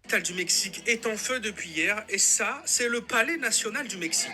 capitale du Mexique est en feu depuis hier et ça, c'est le palais national du Mexique.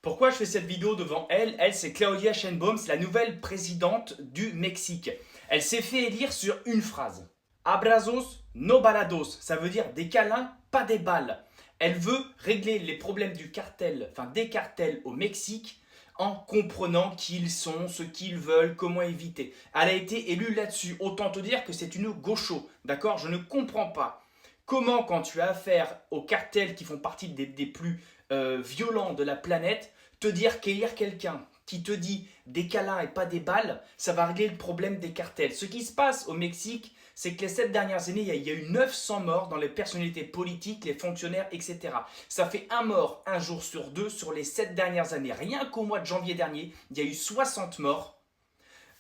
Pourquoi je fais cette vidéo devant elle? Elle, c'est Claudia Sheinbaum, c'est la nouvelle présidente du Mexique. Elle s'est fait élire sur une phrase. Abrazos, no balados. Ça veut dire des câlins, pas des balles. Elle veut régler les problèmes du cartel, enfin des cartels au Mexique en comprenant qui ils sont, ce qu'ils veulent, comment éviter. Elle a été élue là-dessus. Autant te dire que c'est une gaucho, d'accord? Je ne comprends pas comment, quand tu as affaire aux cartels qui font partie des plus violents de la planète, te dire qu'élire quelqu'un qui te dit des câlins et pas des balles, ça va régler le problème des cartels. Ce qui se passe au Mexique, c'est que les 7 dernières années, il y a eu 900 morts dans les personnalités politiques, les fonctionnaires, etc. Ça fait un mort un jour sur deux sur les 7 dernières années. Rien qu'au mois de janvier dernier, il y a eu 60 morts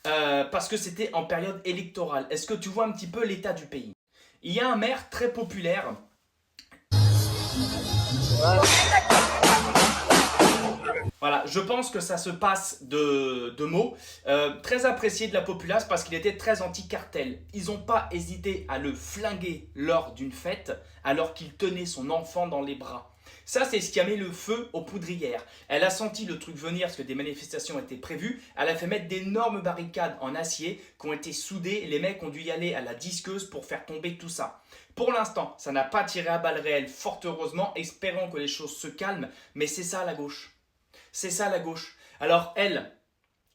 parce que c'était en période électorale. Est-ce que tu vois un petit peu l'état du pays? Il y a un maire très populaire. Voilà, je pense que ça se passe de mots. Très apprécié de la populace parce qu'il était très anti-cartel. Ils n'ont pas hésité à le flinguer lors d'une fête alors qu'il tenait son enfant dans les bras. Ça, c'est ce qui a mis le feu aux poudrières. Elle a senti le truc venir parce que des manifestations étaient prévues. Elle a fait mettre d'énormes barricades en acier qui ont été soudées. Les mecs ont dû y aller à la disqueuse pour faire tomber tout ça. Pour l'instant, ça n'a pas tiré à balles réelles, fort heureusement. Espérons que les choses se calment. Mais c'est ça la gauche. C'est ça la gauche. Alors elle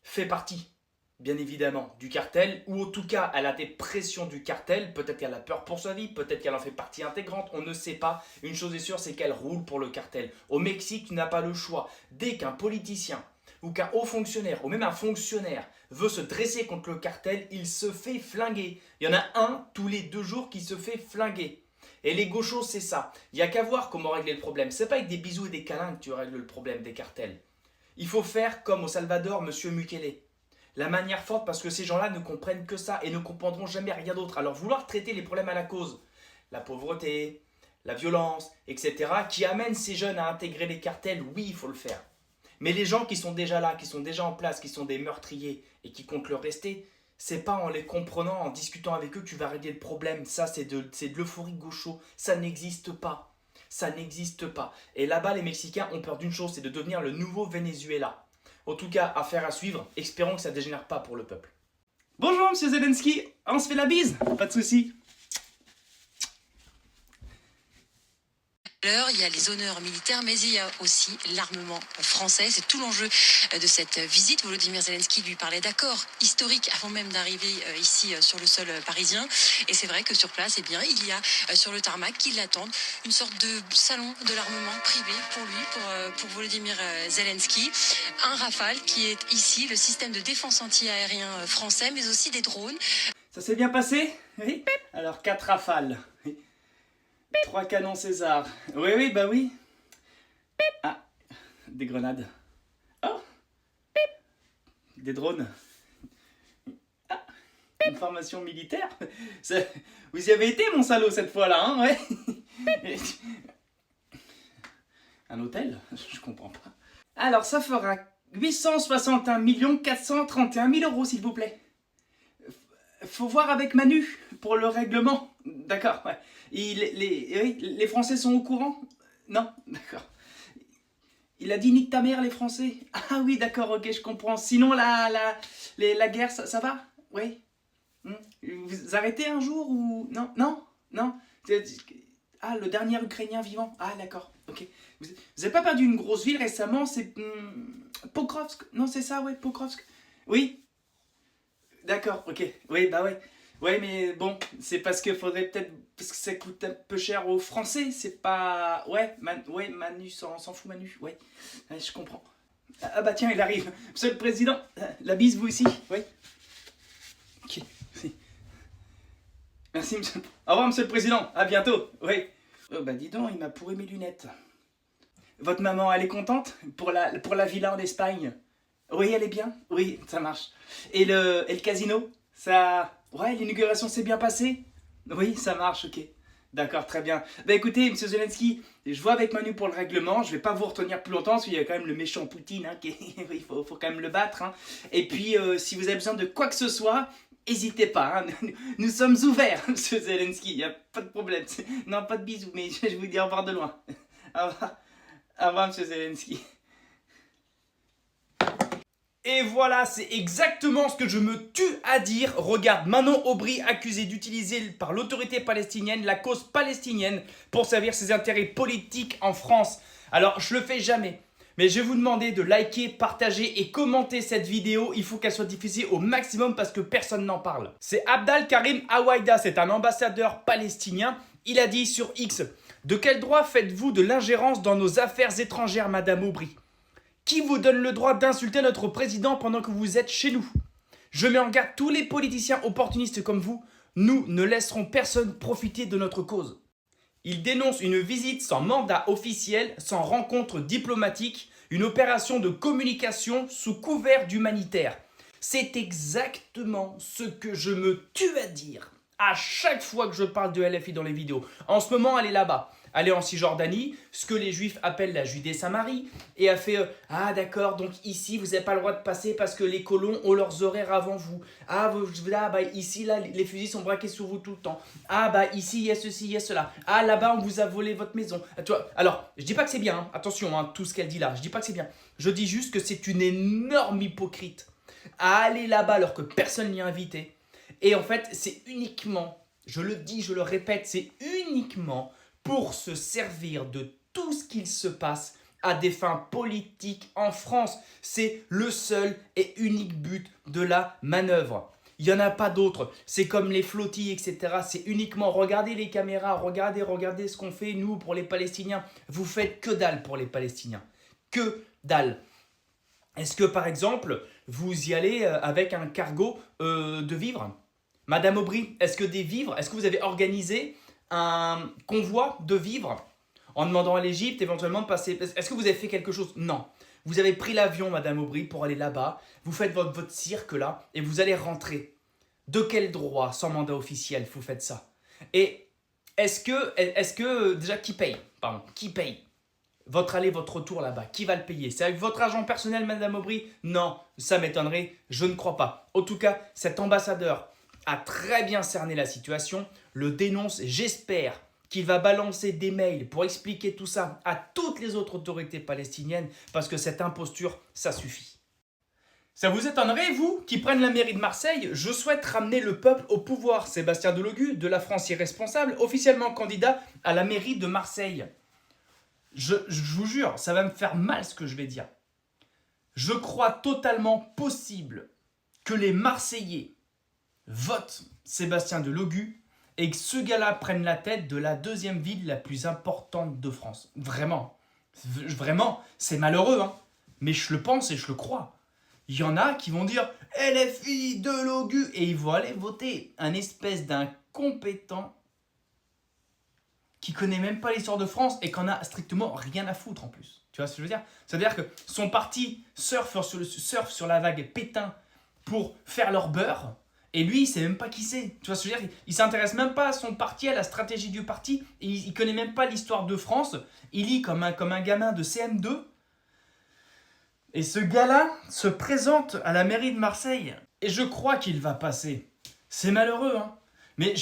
fait partie, bien évidemment, du cartel, ou en tout cas elle a des pressions du cartel, peut-être qu'elle a peur pour sa vie, peut-être qu'elle en fait partie intégrante, on ne sait pas. Une chose est sûre, c'est qu'elle roule pour le cartel. Au Mexique, tu n'as pas le choix. Dès qu'un politicien ou qu'un haut fonctionnaire, ou même un fonctionnaire, veut se dresser contre le cartel, il se fait flinguer. Il y en a un tous les 2 jours qui se fait flinguer. Et les gauchos, c'est ça. Il n'y a qu'à voir comment régler le problème. C'est pas avec des bisous et des câlins que tu règles le problème des cartels. Il faut faire comme au Salvador, Monsieur Mukele. La manière forte, parce que ces gens-là ne comprennent que ça et ne comprendront jamais rien d'autre. Alors vouloir traiter les problèmes à la cause, la pauvreté, la violence, etc., qui amènent ces jeunes à intégrer les cartels, oui, il faut le faire. Mais les gens qui sont déjà là, qui sont déjà en place, qui sont des meurtriers et qui comptent le rester, c'est pas en les comprenant, en discutant avec eux que tu vas régler le problème. Ça, c'est de l'euphorie gaucho. Ça n'existe pas. Ça n'existe pas. Et là-bas, les Mexicains ont peur d'une chose, c'est de devenir le nouveau Venezuela. En tout cas, affaire à suivre. Espérons que ça ne dégénère pas pour le peuple. Bonjour, monsieur Zelensky. On se fait la bise? Pas de souci. Il y a les honneurs militaires, mais il y a aussi l'armement français. C'est tout l'enjeu de cette visite. Volodymyr Zelensky lui parlait d'accords historiques avant même d'arriver ici sur le sol parisien. Et c'est vrai que sur place, eh bien, il y a sur le tarmac qui l'attendent une sorte de salon de l'armement privé pour lui, pour Volodymyr Zelensky. Un Rafale qui est ici, le système de défense anti-aérien français, mais aussi des drones. Ça s'est bien passé? Oui. Alors, 4 rafales. Oui. 3 canons César. Oui, oui, bah oui. Ah, des grenades. Oh, des drones. Ah, une formation militaire. Vous y avez été, mon salaud, cette fois-là, hein, ouais. Un hôtel? Je comprends pas. Alors, ça fera 861 431 000 euros, s'il vous plaît. Faut voir avec Manu pour le règlement. D'accord, ouais. Les Français sont au courant? Non, d'accord. Il a dit nique ta mère les Français. Ah oui, d'accord, ok, je comprends. Sinon la guerre, ça va? Oui. Vous arrêtez un jour ou... Non, non, non. Ah, le dernier Ukrainien vivant. Ah, d'accord, ok. Vous n'avez pas perdu une grosse ville récemment? C'est Pokrovsk. Non, c'est ça, ouais, Pokrovsk. Oui. D'accord, ok. Oui, bah ouais. Ouais, mais bon, c'est parce que faudrait peut-être... Parce que ça coûte un peu cher aux Français, c'est pas... Ouais, Manu s'en fout, Manu, ouais. Ouais, je comprends. Ah bah tiens, il arrive. Monsieur le Président, la bise, vous aussi? Oui. Ok, merci. Merci, monsieur. Au revoir, Monsieur le Président, à bientôt, oui. Oh bah dis donc, il m'a pourri mes lunettes. Votre maman, elle est contente pour la villa en Espagne? Oui, elle est bien. Oui, ça marche. Et le casino? Ça... Ouais, l'inauguration s'est bien passée? Oui, ça marche, ok. D'accord, très bien. Bah écoutez, monsieur Zelensky, je vois avec Manu pour le règlement. Je vais pas vous retenir plus longtemps parce qu'il y a quand même le méchant Poutine, hein, il faut quand même le battre. Hein. Et puis, si vous avez besoin de quoi que ce soit, n'hésitez pas. Hein. Nous sommes ouverts, monsieur Zelensky. Il n'y a pas de problème. Non, pas de bisous, mais je vous dis au revoir de loin. Au revoir, monsieur Zelensky. Et voilà, c'est exactement ce que je me tue à dire. Regarde, Manon Aubry accusée d'utiliser par l'autorité palestinienne la cause palestinienne pour servir ses intérêts politiques en France. Alors, je le fais jamais. Mais je vais vous demander de liker, partager et commenter cette vidéo. Il faut qu'elle soit diffusée au maximum parce que personne n'en parle. C'est Abdal Karim Awaïda, c'est un ambassadeur palestinien. Il a dit sur X: « De quel droit faites-vous de l'ingérence dans nos affaires étrangères, Madame Aubry ? Qui vous donne le droit d'insulter notre président pendant que vous êtes chez nous? Je mets en garde tous les politiciens opportunistes comme vous. Nous ne laisserons personne profiter de notre cause. » Il dénonce une visite sans mandat officiel, sans rencontre diplomatique, une opération de communication sous couvert d'humanitaire. C'est exactement ce que je me tue à dire à chaque fois que je parle de LFI dans les vidéos. En ce moment, elle est là-bas. Elle est en Cisjordanie, ce que les Juifs appellent la Judée-Samarie, et a fait ah d'accord, donc ici vous n'avez pas le droit de passer parce que les colons ont leurs horaires avant vous. Ah bah ici là les fusils sont braqués sur vous tout le temps. Ah bah ici il y a ceci, il y a cela. Ah là-bas on vous a volé votre maison. Tu vois, alors je dis pas que c'est bien, hein. Attention, hein, tout ce qu'elle dit là, je dis pas que c'est bien. Je dis juste que c'est une énorme hypocrite à aller là-bas alors que personne n'y a invité. Et en fait c'est uniquement, je le dis, je le répète, c'est uniquement pour se servir de tout ce qu'il se passe à des fins politiques en France. C'est le seul et unique but de la manœuvre. Il n'y en a pas d'autre. C'est comme les flottilles, etc. C'est uniquement regardez les caméras, regardez ce qu'on fait nous pour les Palestiniens. Vous faites que dalle pour les Palestiniens. Que dalle. Est-ce que par exemple, vous y allez avec un cargo de vivres? Madame Aubry, est-ce que vous avez organisé un convoi de vivres en demandant à l'Égypte éventuellement de passer? Est-ce que vous avez fait quelque chose? Non. Vous avez pris l'avion, Madame Aubry, pour aller là-bas. Vous faites votre cirque là et vous allez rentrer. De quel droit, sans mandat officiel, vous faites ça? Et est-ce que déjà, qui paye? Pardon, qui paye votre aller, votre retour là-bas? Qui va le payer? C'est avec votre argent personnel, Madame Aubry? Non, ça m'étonnerait, je ne crois pas. En tout cas, cet ambassadeur a très bien cerné la situation, le dénonce. J'espère qu'il va balancer des mails pour expliquer tout ça à toutes les autres autorités palestiniennes parce que cette imposture, ça suffit. Ça vous étonnerait, vous, qui prennent la mairie de Marseille? Je souhaite ramener le peuple au pouvoir. Sébastien Delogu, de la France irresponsable, officiellement candidat à la mairie de Marseille. Je vous jure, ça va me faire mal ce que je vais dire. Je crois totalement possible que les Marseillais vote Sébastien Delogu et que ce gars-là prenne la tête de la deuxième ville la plus importante de France. Vraiment, c'est malheureux, hein, mais je le pense et je le crois. Il y en a qui vont dire « LFI, Delogu » et ils vont aller voter un espèce d'incompétent qui connaît même pas l'histoire de France et qu'en a strictement rien à foutre en plus. Tu vois ce que je veux dire? C'est-à-dire que son parti surfe sur la vague Pétain pour faire leur beurre. Et lui, il sait même pas qui c'est. Tu vois ce que je veux dire? Il s'intéresse même pas à son parti, à la stratégie du parti. Il connaît même pas l'histoire de France. Il lit comme un gamin de CM2. Et ce gars-là se présente à la mairie de Marseille. Et je crois qu'il va passer. C'est malheureux, hein. Mais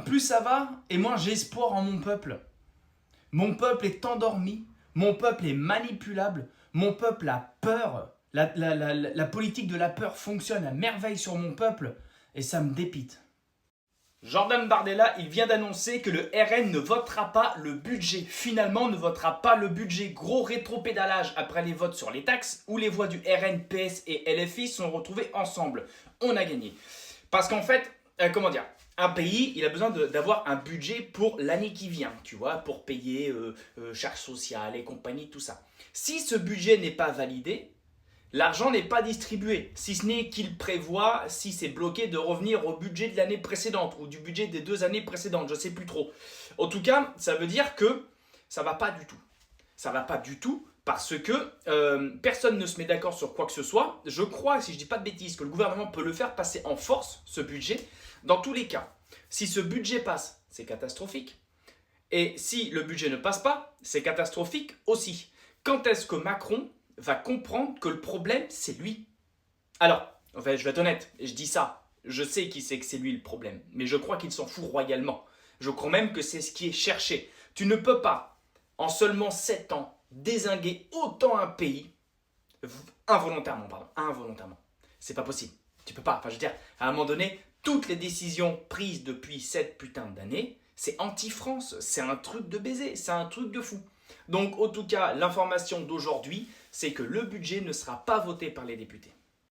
plus ça va, et moins j'ai espoir en mon peuple. Mon peuple est endormi. Mon peuple est manipulable. Mon peuple a peur. La politique de la peur fonctionne à merveille sur mon peuple et ça me dépite. Jordan Bardella, il vient d'annoncer que le RN ne votera pas le budget. Finalement, ne votera pas le budget. Gros rétropédalage après les votes sur les taxes où les voix du RN, PS et LFI sont retrouvées ensemble. On a gagné. Parce qu'en fait, un pays, il a besoin d'avoir un budget pour l'année qui vient, tu vois, pour payer charges sociales et compagnie, tout ça. Si ce budget n'est pas validé, l'argent n'est pas distribué, si ce n'est qu'il prévoit, si c'est bloqué, de revenir au budget de l'année précédente ou du budget des 2 années précédentes, je ne sais plus trop. En tout cas, ça veut dire que ça ne va pas du tout. Ça ne va pas du tout parce que personne ne se met d'accord sur quoi que ce soit. Je crois, si je ne dis pas de bêtises, que le gouvernement peut le faire passer en force, ce budget. Dans tous les cas, si ce budget passe, c'est catastrophique. Et si le budget ne passe pas, c'est catastrophique aussi. Quand est-ce que Macron va comprendre que le problème, c'est lui? Alors, en fait, je vais être honnête, et je dis ça, je sais qu'il sait que c'est lui le problème, mais je crois qu'il s'en fout royalement. Je crois même que c'est ce qui est cherché. Tu ne peux pas, en seulement 7 ans, dézinguer autant un pays, involontairement. C'est pas possible. Tu peux pas. Enfin, je veux dire, à un moment donné, toutes les décisions prises depuis cette putain d'année, c'est anti-France, c'est un truc de baiser, c'est un truc de fou. Donc, en tout cas, l'information d'aujourd'hui, c'est que le budget ne sera pas voté par les députés.